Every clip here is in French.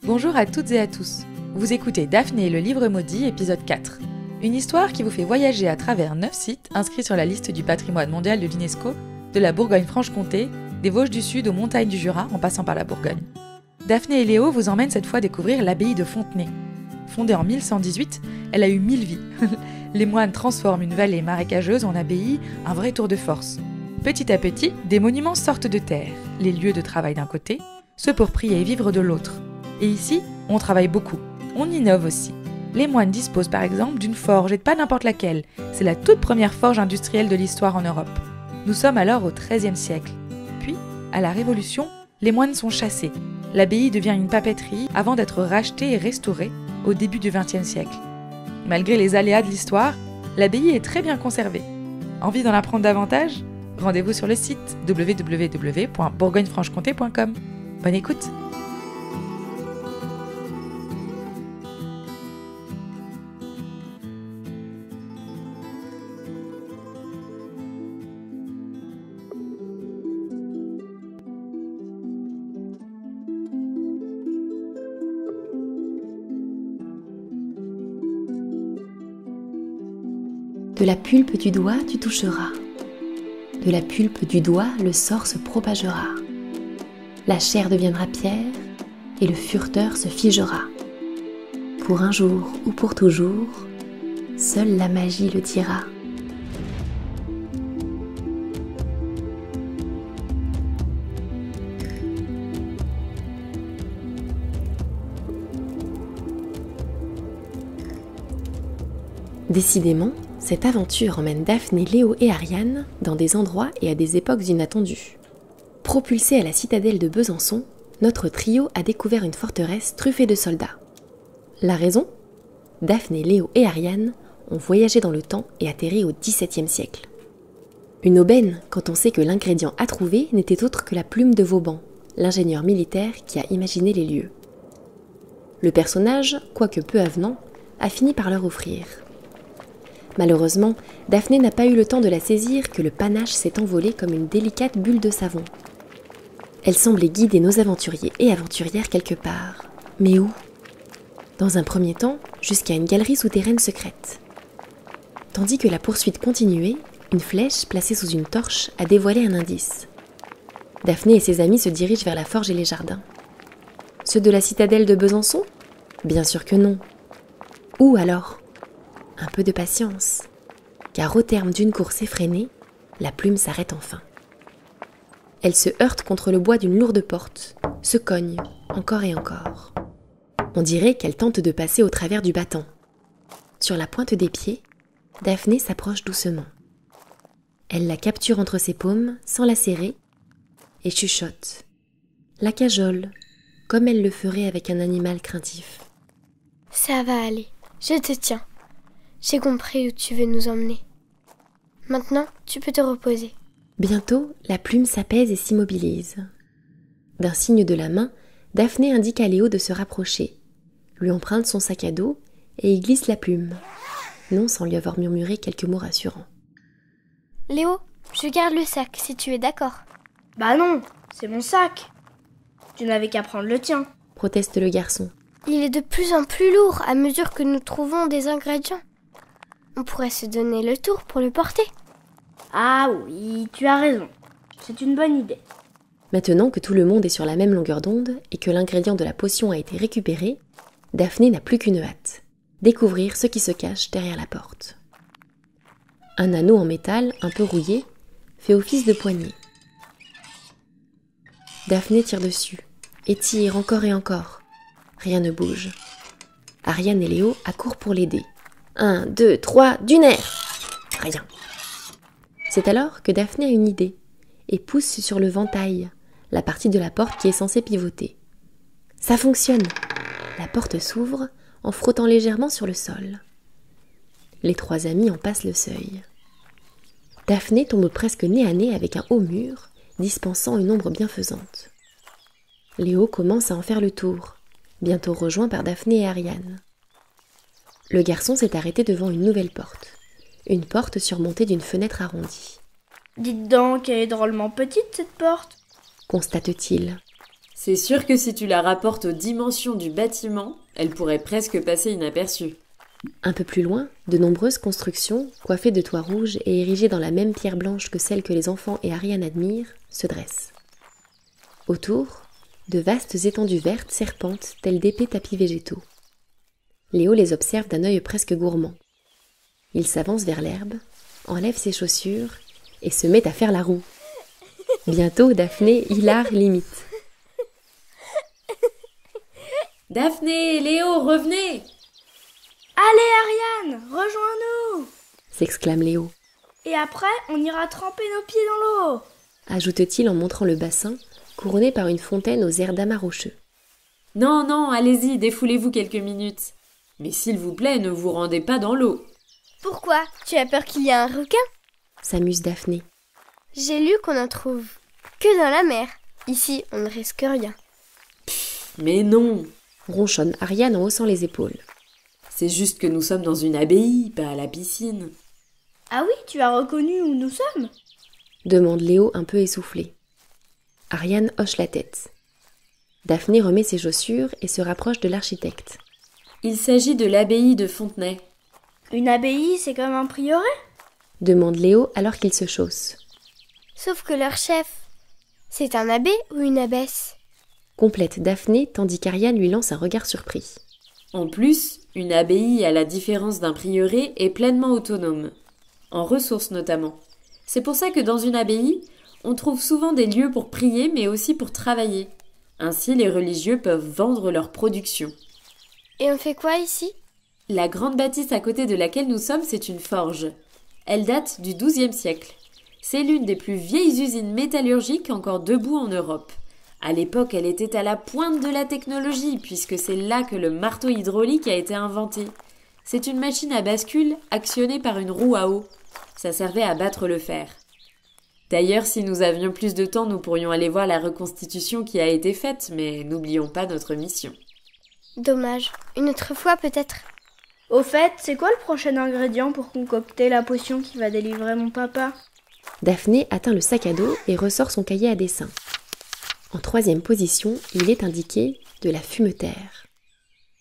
Bonjour à toutes et à tous. Vous écoutez Daphné et le livre maudit, épisode 4. Une histoire qui vous fait voyager à travers 9 sites inscrits sur la liste du patrimoine mondial de l'UNESCO, de la Bourgogne-Franche-Comté, des Vosges du Sud aux montagnes du Jura en passant par la Bourgogne. Daphné et Léo vous emmènent cette fois découvrir l'abbaye de Fontenay. Fondée en 1118, elle a eu 1000 vies. Les moines transforment une vallée marécageuse en abbaye, un vrai tour de force. Petit à petit, des monuments sortent de terre, les lieux de travail d'un côté, ceux pour prier et vivre de l'autre. Et ici, on travaille beaucoup. On innove aussi. Les moines disposent par exemple d'une forge, et pas n'importe laquelle. C'est la toute première forge industrielle de l'histoire en Europe. Nous sommes alors au XIIIe siècle. Puis, à la Révolution, les moines sont chassés. L'abbaye devient une papeterie avant d'être rachetée et restaurée au début du XXe siècle. Malgré les aléas de l'histoire, l'abbaye est très bien conservée. Envie d'en apprendre davantage ? Rendez-vous sur le site www.bourgognefranchecomté.com. Bonne écoute! De la pulpe du doigt, tu toucheras. De la pulpe du doigt, le sort se propagera. La chair deviendra pierre, et le furteur se figera. Pour un jour ou pour toujours, seule la magie le dira. Décidément, cette aventure emmène Daphné, Léo et Ariane dans des endroits et à des époques inattendues. Propulsés à la citadelle de Besançon, notre trio a découvert une forteresse truffée de soldats. La raison ? Daphné, Léo et Ariane ont voyagé dans le temps et atterri au XVIIe siècle. Une aubaine quand on sait que l'ingrédient à trouver n'était autre que la plume de Vauban, l'ingénieur militaire qui a imaginé les lieux. Le personnage, quoique peu avenant, a fini par leur offrir. Malheureusement, Daphné n'a pas eu le temps de la saisir que le panache s'est envolé comme une délicate bulle de savon. Elle semblait guider nos aventuriers et aventurières quelque part. Mais où ? Dans un premier temps, jusqu'à une galerie souterraine secrète. Tandis que la poursuite continuait, une flèche placée sous une torche a dévoilé un indice. Daphné et ses amis se dirigent vers la forge et les jardins. Ceux de la citadelle de Besançon ? Bien sûr que non. Où alors ? Un peu de patience, car au terme d'une course effrénée, la plume s'arrête enfin. Elle se heurte contre le bois d'une lourde porte, se cogne, encore et encore. On dirait qu'elle tente de passer au travers du battant. Sur la pointe des pieds, Daphné s'approche doucement. Elle la capture entre ses paumes, sans la serrer, et chuchote. La cajole, comme elle le ferait avec un animal craintif. Ça va aller, je te tiens. J'ai compris où tu veux nous emmener. Maintenant, tu peux te reposer. Bientôt, la plume s'apaise et s'immobilise. D'un signe de la main, Daphné indique à Léo de se rapprocher, lui emprunte son sac à dos et y glisse la plume, non sans lui avoir murmuré quelques mots rassurants. Léo, je garde le sac si tu es d'accord. Bah non, c'est mon sac. Tu n'avais qu'à prendre le tien, proteste le garçon. Il est de plus en plus lourd à mesure que nous trouvons des ingrédients. On pourrait se donner le tour pour le porter. Ah oui, tu as raison. C'est une bonne idée. Maintenant que tout le monde est sur la même longueur d'onde et que l'ingrédient de la potion a été récupéré, Daphné n'a plus qu'une hâte. Découvrir ce qui se cache derrière la porte. Un anneau en métal, un peu rouillé, fait office de poignée. Daphné tire dessus, étire encore et encore. Rien ne bouge. Ariane et Léo accourent pour l'aider. 1, 2, 3, du nerf ! Rien. C'est alors que Daphné a une idée et pousse sur le ventail, la partie de la porte qui est censée pivoter. Ça fonctionne. La porte s'ouvre en frottant légèrement sur le sol. Les trois amis en passent le seuil. Daphné tombe presque nez à nez avec un haut mur, dispensant une ombre bienfaisante. Léo commence à en faire le tour, bientôt rejoint par Daphné et Ariane. Le garçon s'est arrêté devant une nouvelle porte. Une porte surmontée d'une fenêtre arrondie. Dites donc, elle est drôlement petite cette porte, constate-t-il. C'est sûr que si tu la rapportes aux dimensions du bâtiment, elle pourrait presque passer inaperçue. Un peu plus loin, de nombreuses constructions, coiffées de toits rouges et érigées dans la même pierre blanche que celle que les enfants et Ariane admirent, se dressent. Autour, de vastes étendues vertes serpentent tels d'épais tapis végétaux. Léo les observe d'un œil presque gourmand. Il s'avance vers l'herbe, enlève ses chaussures et se met à faire la roue. Bientôt, Daphné hilare limite. « Daphné, Léo, revenez !» Allez Ariane, rejoins-nous! S'exclame Léo. Et après, on ira tremper nos pieds dans l'eau! Ajoute-t-il en montrant le bassin, couronné par une fontaine aux airs d'amas rocheux. Non, non, allez-y, défoulez-vous quelques minutes. Mais s'il vous plaît, ne vous rendez pas dans l'eau. Pourquoi? Tu as peur qu'il y ait un requin? S'amuse Daphné. J'ai lu qu'on en trouve que dans la mer. Ici, on ne risque rien. Mais non! Ronchonne Ariane en haussant les épaules. C'est juste que nous sommes dans une abbaye, pas à la piscine. Ah oui, tu as reconnu où nous sommes? Demande Léo un peu essoufflé. Ariane hoche la tête. Daphné remet ses chaussures et se rapproche de l'architecte. Il s'agit de l'abbaye de Fontenay. Une abbaye, c'est comme un prieuré? Demande Léo alors qu'il se chausse. Sauf que leur chef, c'est un abbé ou une abbesse? Complète Daphné tandis qu'Ariane lui lance un regard surpris. En plus, une abbaye, à la différence d'un prieuré, est pleinement autonome. En ressources notamment. C'est pour ça que dans une abbaye, on trouve souvent des lieux pour prier mais aussi pour travailler. Ainsi, les religieux peuvent vendre leur production. Et on fait quoi ici? La grande bâtisse à côté de laquelle nous sommes, c'est une forge. Elle date du XIIe siècle. C'est l'une des plus vieilles usines métallurgiques encore debout en Europe. À l'époque, elle était à la pointe de la technologie, puisque c'est là que le marteau hydraulique a été inventé. C'est une machine à bascule actionnée par une roue à eau. Ça servait à battre le fer. D'ailleurs, si nous avions plus de temps, nous pourrions aller voir la reconstitution qui a été faite, mais n'oublions pas notre mission. Dommage. Une autre fois peut-être. Au fait, c'est quoi le prochain ingrédient pour concocter la potion qui va délivrer mon papa? Daphné atteint le sac à dos et ressort son cahier à dessin. En 3e position, il est indiqué de la fumeterre.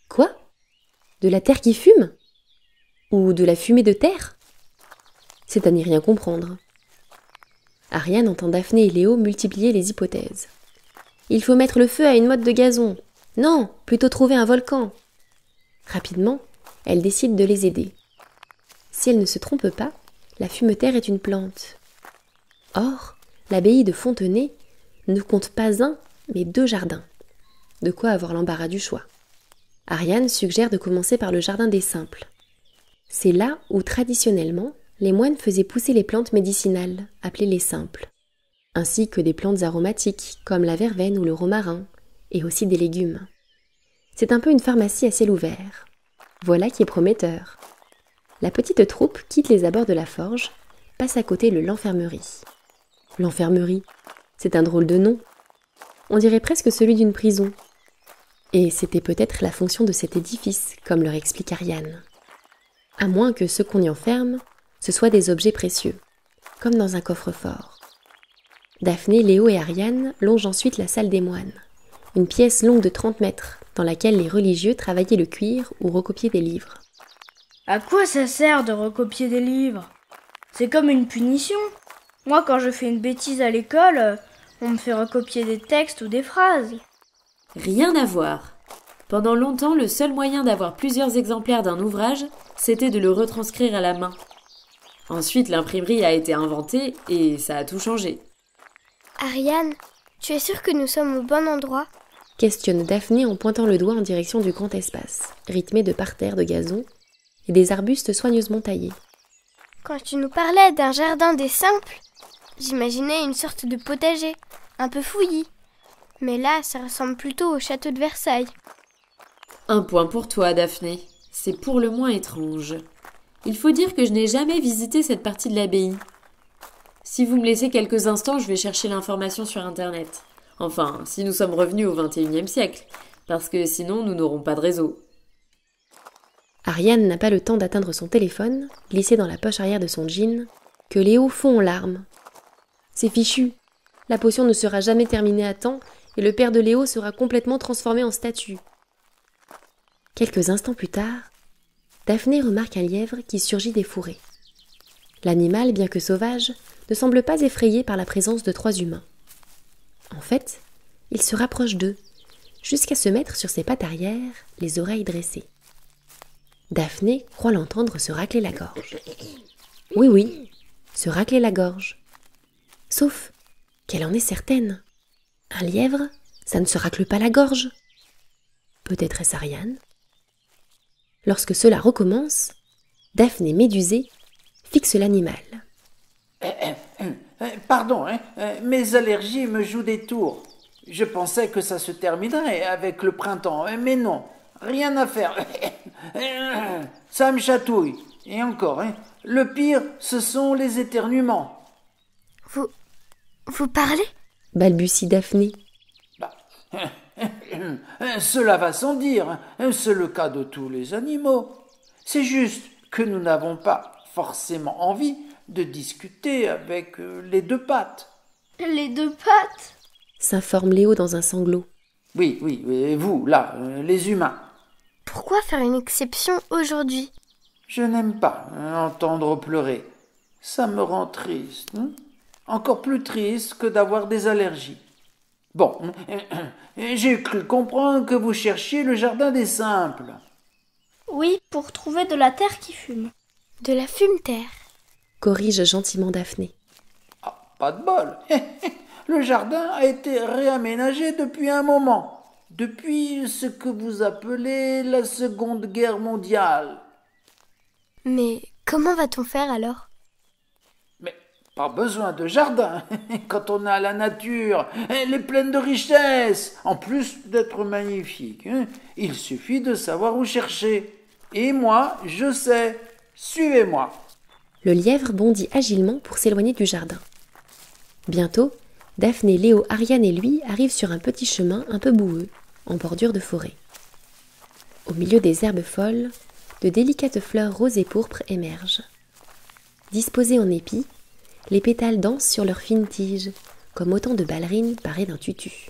Quoi? De la terre qui fume? Ou de la fumée de terre? C'est à n'y rien comprendre. Ariane entend Daphné et Léo multiplier les hypothèses. Il faut mettre le feu à une motte de gazon. Non, plutôt trouver un volcan. Rapidement, elle décide de les aider. Si elle ne se trompe pas, la fumeterre est une plante. Or, l'abbaye de Fontenay ne compte pas un, mais 2 jardins. De quoi avoir l'embarras du choix. Ariane suggère de commencer par le jardin des simples. C'est là où, traditionnellement, les moines faisaient pousser les plantes médicinales, appelées les simples, ainsi que des plantes aromatiques, comme la verveine ou le romarin, et aussi des légumes. C'est un peu une pharmacie à ciel ouvert. Voilà qui est prometteur. La petite troupe quitte les abords de la forge, passe à côté de l'enfermerie. L'enfermerie, c'est un drôle de nom. On dirait presque celui d'une prison. Et c'était peut-être la fonction de cet édifice, comme leur explique Ariane. À moins que ce qu'on y enferme, ce soit des objets précieux, comme dans un coffre-fort. Daphné, Léo et Ariane longent ensuite la salle des moines, une pièce longue de 30 mètres, dans laquelle les religieux travaillaient le cuir ou recopiaient des livres. À quoi ça sert de recopier des livres? C'est comme une punition. Moi, quand je fais une bêtise à l'école, on me fait recopier des textes ou des phrases. Rien à voir. Pendant longtemps, le seul moyen d'avoir plusieurs exemplaires d'un ouvrage, c'était de le retranscrire à la main. Ensuite, l'imprimerie a été inventée et ça a tout changé. Ariane, tu es sûre que nous sommes au bon endroit? Questionne Daphné en pointant le doigt en direction du grand espace, rythmé de parterres de gazon et des arbustes soigneusement taillés. Quand tu nous parlais d'un jardin des simples, j'imaginais une sorte de potager, un peu fouillis. Mais là, ça ressemble plutôt au château de Versailles. 1 point pour toi, Daphné. C'est pour le moins étrange. Il faut dire que je n'ai jamais visité cette partie de l'abbaye. Si vous me laissez quelques instants, je vais chercher l'information sur Internet. Enfin, si nous sommes revenus au XXIe siècle, parce que sinon nous n'aurons pas de réseau. Ariane n'a pas le temps d'atteindre son téléphone, glissé dans la poche arrière de son jean, que Léo fond en larmes. C'est fichu. La potion ne sera jamais terminée à temps et le père de Léo sera complètement transformé en statue. Quelques instants plus tard, Daphné remarque un lièvre qui surgit des fourrés. L'animal, bien que sauvage, ne semble pas effrayé par la présence de 3 humains. En fait, il se rapproche d'eux, jusqu'à se mettre sur ses pattes arrière, les oreilles dressées. Daphné croit l'entendre se racler la gorge. Oui, se racler la gorge. Sauf qu'elle en est certaine. Un lièvre, ça ne se racle pas la gorge. Peut-être est-ce Ariane ? Lorsque cela recommence, Daphné, médusée, fixe l'animal. Pardon, mes allergies me jouent des tours. Je pensais que ça se terminerait avec le printemps, mais non, rien à faire. Ça me chatouille. Et encore, le pire, ce sont les éternuements. Vous parlez ? Balbutie Daphné. Cela va sans dire, c'est le cas de tous les animaux. C'est juste que nous n'avons pas forcément envie de discuter avec les 2 pattes. Les 2 pattes ? S'informe Léo dans un sanglot. Oui, vous, là, les humains. Pourquoi faire une exception aujourd'hui ? Je n'aime pas entendre pleurer. Ça me rend triste. Encore plus triste que d'avoir des allergies. Bon, j'ai cru comprendre que vous cherchiez le jardin des simples. Oui, pour trouver de la terre qui fume. De la fume-terre. Corrige gentiment Daphné. Ah, pas de bol. Le jardin a été réaménagé depuis un moment. Depuis ce que vous appelez la Seconde Guerre mondiale. Mais comment va-t-on faire alors ? Mais pas besoin de jardin quand on a la nature. Elle est pleine de richesses. En plus d'être magnifique, il suffit de savoir où chercher. Et moi, je sais. Suivez-moi. Le lièvre bondit agilement pour s'éloigner du jardin. Bientôt, Daphné, Léo, Ariane et lui arrivent sur un petit chemin un peu boueux, en bordure de forêt. Au milieu des herbes folles, de délicates fleurs roses et pourpres émergent. Disposées en épis, les pétales dansent sur leurs fines tiges, comme autant de ballerines parées d'un tutu.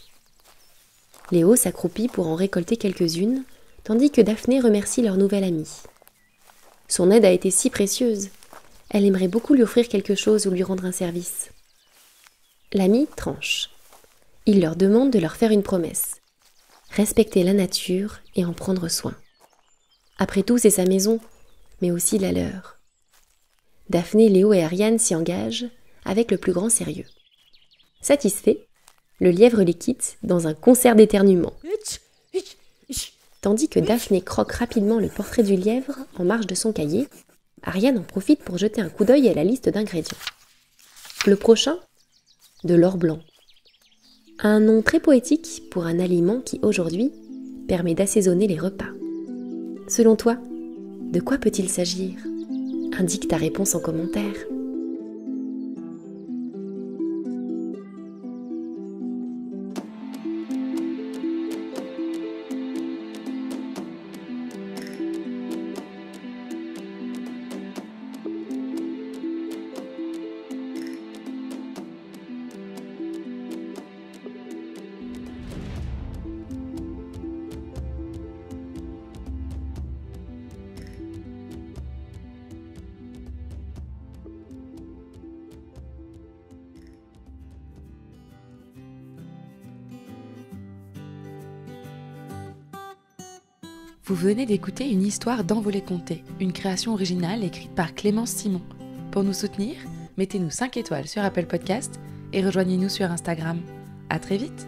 Léo s'accroupit pour en récolter quelques-unes, tandis que Daphné remercie leur nouvelle amie. Son aide a été si précieuse, elle aimerait beaucoup lui offrir quelque chose ou lui rendre un service. L'ami tranche. Il leur demande de leur faire une promesse. Respecter la nature et en prendre soin. Après tout, c'est sa maison, mais aussi la leur. Daphné, Léo et Ariane s'y engagent avec le plus grand sérieux. Satisfait, le lièvre les quitte dans un concert d'éternuements. Tandis que Daphné croque rapidement le portrait du lièvre en marge de son cahier, Ariane en profite pour jeter un coup d'œil à la liste d'ingrédients. Le prochain, de l'or blanc. Un nom très poétique pour un aliment qui, aujourd'hui, permet d'assaisonner les repas. Selon toi, de quoi peut-il s'agir ? Indique ta réponse en commentaire. Vous venez d'écouter une histoire d'Envolée Comté, une création originale écrite par Clémence Simon. Pour nous soutenir, mettez-nous 5 étoiles sur Apple Podcast et rejoignez-nous sur Instagram. À très vite!